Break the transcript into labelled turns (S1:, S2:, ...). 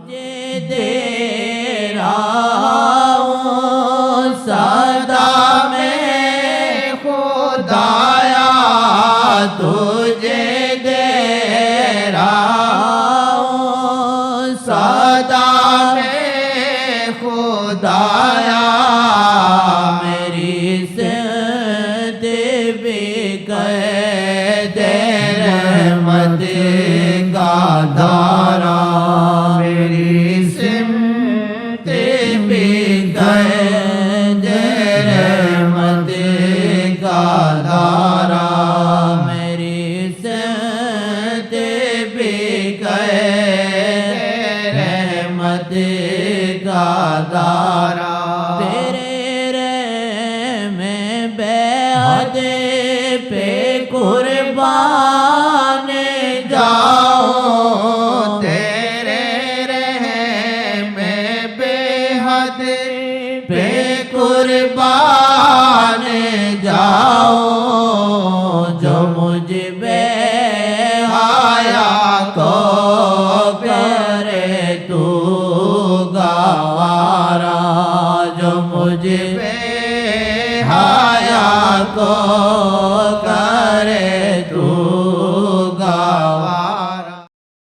S1: تجھے دے رہا ہوں صدا میں خدایا، تجھے دے رہا ہوں صدا میں خدایا، میری سمت بھی قید رحمت کا دھارا، میری سمت بھی قید رحمت کا دھارا، میری سمت بھی قید رحمت کا دھارا، تیرے رحم بیعت پہ قربان جاؤں، تیرے رحم بیعت پہ قربان جاؤں، جو مجھ بے حیا کو کرے تو گوارا، جو مجھ بے حیا کو